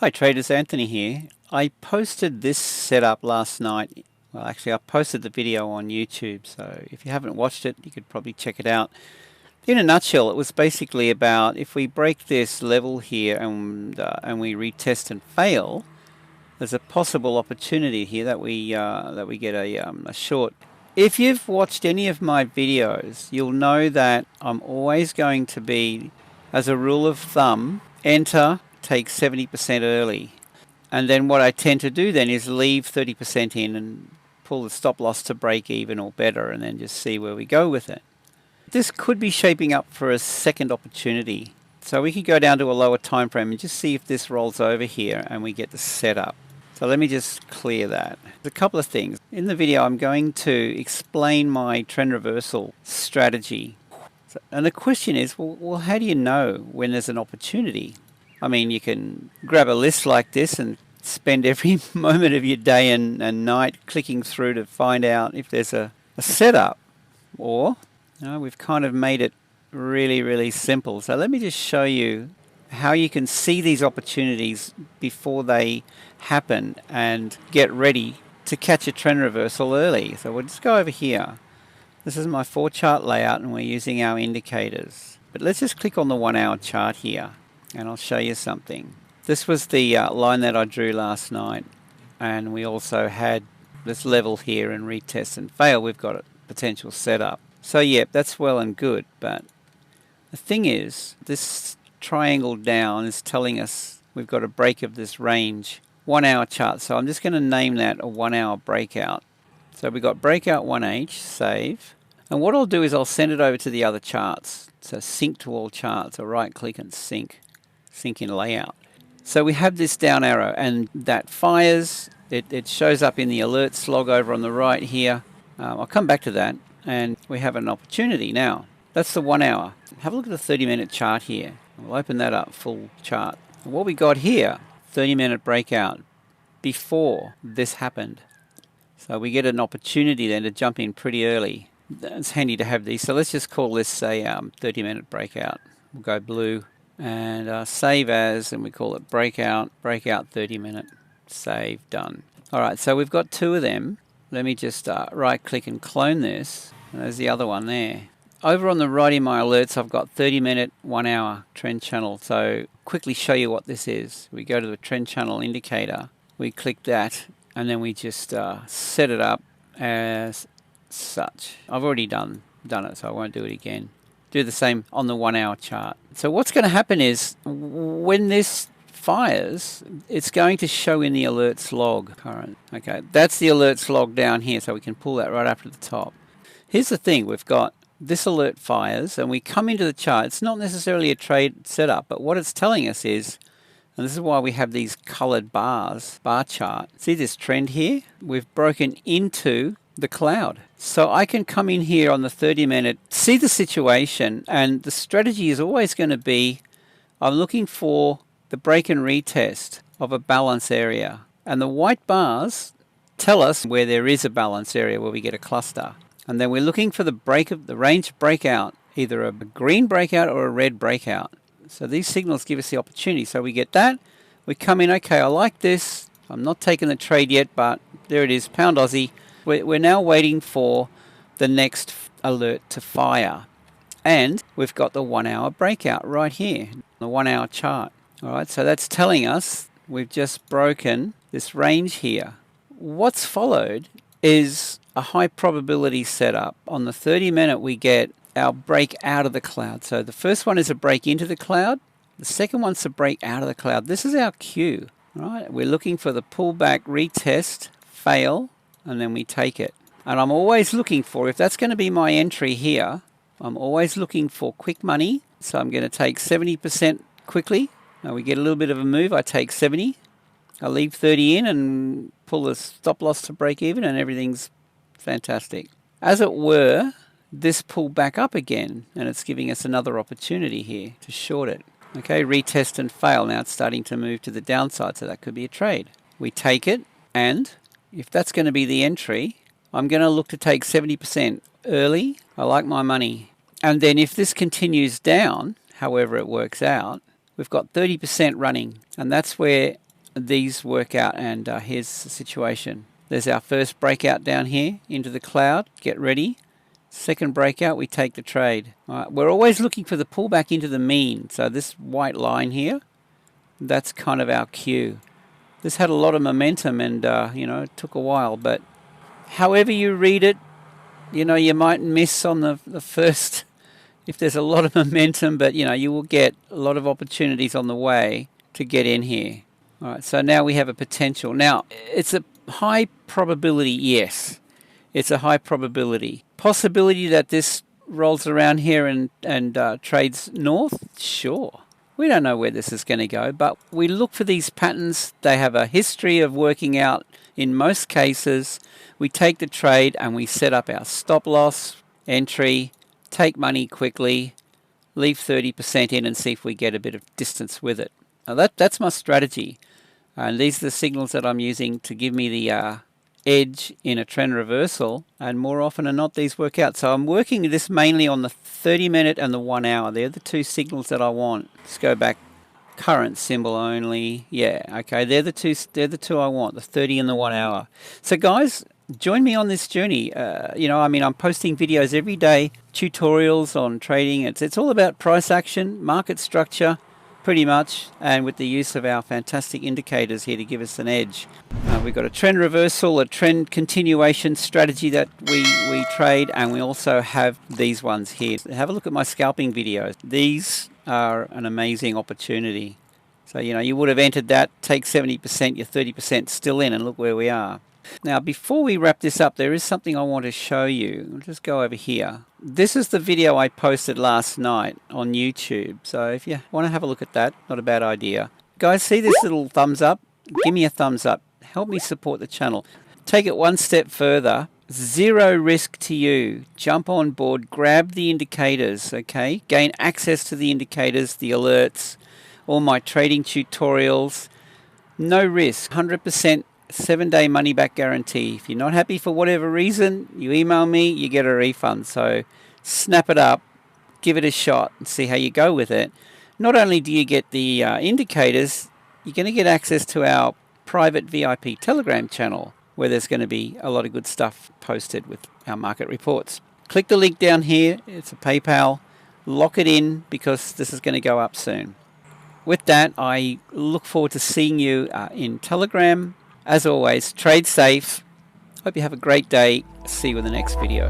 Hi traders, Anthony here. I posted this setup last night. Well, actually I posted the video on YouTube, so if you haven't watched it, you could probably check it out. In a nutshell, it was basically about if we break this level here and we retest and fail, there's a possible opportunity here that we get a short. If you've watched any of my videos, you'll know that I'm always going to be, as a rule of thumb, enter, take 70% early. And then what I tend to do then is leave 30% in and pull the stop loss to break even or better, and then just see where we go with it. This could be shaping up for a second opportunity. So we could go down to a lower time frame and just see if this rolls over here and we get the setup. So let me just clear that. There's a couple of things. In the video I'm going to explain my trend reversal strategy. And the question is, well, how do you know when there's an opportunity? I mean, you can grab a list like this and spend every moment of your day and night clicking through to find out if there's a setup. Or, we've kind of made it really, really simple. So let me just show you how you can see these opportunities before they happen and get ready to catch a trend reversal early. So we'll just go over here. This is my 4-chart layout and we're using our indicators. But let's just click on the 1-hour chart here and I'll show you something. This was the line that I drew last night, and we also had this level here and retest and fail. We've got a potential setup. So yeah, that's well and good, but the thing is, this triangle down is telling us we've got a break of this range. 1-hour chart, so I'm just going to name that a 1-hour breakout. So we've got breakout 1H, save. And what I'll do is I'll send it over to the other charts. So sync to all charts, or right click and sync in layout. So we have this down arrow and that fires. It shows up in the alerts log over on the right here. I'll come back to that, and we have an opportunity now. That's the 1-hour. Have a look at the 30-minute chart here. We'll open that up, full chart. And what we got here, 30-minute breakout before this happened. So we get an opportunity then to jump in pretty early. It's handy to have these. So let's just call this a 30-minute breakout. We'll go blue and save as, and we call it breakout 30-minute, save, done. Alright, so we've got two of them. Let me just right click and clone this. And there's the other one there. Over on the right in my alerts I've got 30-minute 1-hour trend channel. So quickly show you what this is. We go to the trend channel indicator, we click that, and then we just set it up as such. I've already done it, so I won't do it again. Do the same on the 1-hour chart. So what's going to happen is when this fires, it's going to show in the alerts log current. Okay, that's the alerts log down here, so we can pull that right up to the top. Here's the thing, we've got this alert fires and we come into the chart. It's not necessarily a trade setup, but what it's telling us is, and this is why we have these colored bars, bar chart. See this trend here? We've broken into the cloud. So I can come in here on the 30-minute, see the situation, and the strategy is always going to be, I'm looking for the break and retest of a balance area. And the white bars tell us where there is a balance area where we get a cluster. And then we're looking for the range breakout, either a green breakout or a red breakout. So these signals give us the opportunity. So we get that, we come in, okay, I like this. I'm not taking the trade yet, but there it is, pound Aussie. We're now waiting for the next alert to fire. And we've got the 1-hour breakout right here, the 1-hour chart. Alright, so that's telling us we've just broken this range here. What's followed is a high probability setup. On the 30-minute we get our break out of the cloud. So the first one is a break into the cloud. The second one's a break out of the cloud. This is our cue. Right? We're looking for the pullback, retest, fail, and then we take it. And I'm always looking for, if that's going to be my entry here, I'm always looking for quick money. So I'm going to take 70% quickly. Now we get a little bit of a move. I take 70. I leave 30 in and pull the stop loss to break even, and everything's fantastic. As it were, this pulled back up again, and it's giving us another opportunity here to short it. Okay, retest and fail. Now it's starting to move to the downside, so that could be a trade. We take it, and if that's going to be the entry, I'm going to look to take 70% early. I like my money. And then if this continues down, however it works out, we've got 30% running, and that's where these work out, and here's the situation. There's our first breakout down here into the cloud. Get ready. Second breakout, we take the trade. All right, we're always looking for the pullback into the mean. So this white line here, that's kind of our cue. This had a lot of momentum, and it took a while, but however you read it, you might miss on the first if there's a lot of momentum, but you will get a lot of opportunities on the way to get in here. All right, so now we have a potential. Now, it's a high probability, yes. It's a high probability. Possibility that this rolls around here and trades north? Sure. We don't know where this is going to go, but we look for these patterns. They have a history of working out in most cases. We take the trade and we set up our stop loss, entry, take money quickly, leave 30% in and see if we get a bit of distance with it. Now that's my strategy. And these are the signals that I'm using to give me the edge in a trend reversal, and more often than not these work out. So I'm working this mainly on the 30-minute and the 1 hour. They're the two signals that I want. Let's go back. Current symbol only. Yeah, okay, they're the two I want, the 30 and the 1 hour. So guys, join me on this journey. I'm posting videos every day, tutorials on trading. It's all about price action, market structure, pretty much, and with the use of our fantastic indicators here to give us an edge. We've got a trend reversal, a trend continuation strategy that we trade, and we also have these ones here. Have a look at my scalping videos. These are an amazing opportunity. So, you would have entered that, take 70%, you're 30% still in, and look where we are. Now, before we wrap this up, there is something I want to show you. I'll just go over here. This is the video I posted last night on YouTube. So if you want to have a look at that, not a bad idea. Guys, see this little thumbs up? Give me a thumbs up. Help me support the channel. Take it one step further. Zero risk to you. Jump on board, grab the indicators, okay? Gain access to the indicators, the alerts, all my trading tutorials. No risk, 100% 7-day money back guarantee. If you're not happy for whatever reason, you email me, you get a refund. So snap it up, give it a shot, and see how you go with it. Not only do you get the indicators, you're going to get access to our private VIP Telegram channel, where there's going to be a lot of good stuff posted with our market reports. Click the link down here. It's a PayPal. Lock it in, because this is going to go up soon. With that, I look forward to seeing you in Telegram. As always, trade safe. Hope you have a great day. See you in the next video.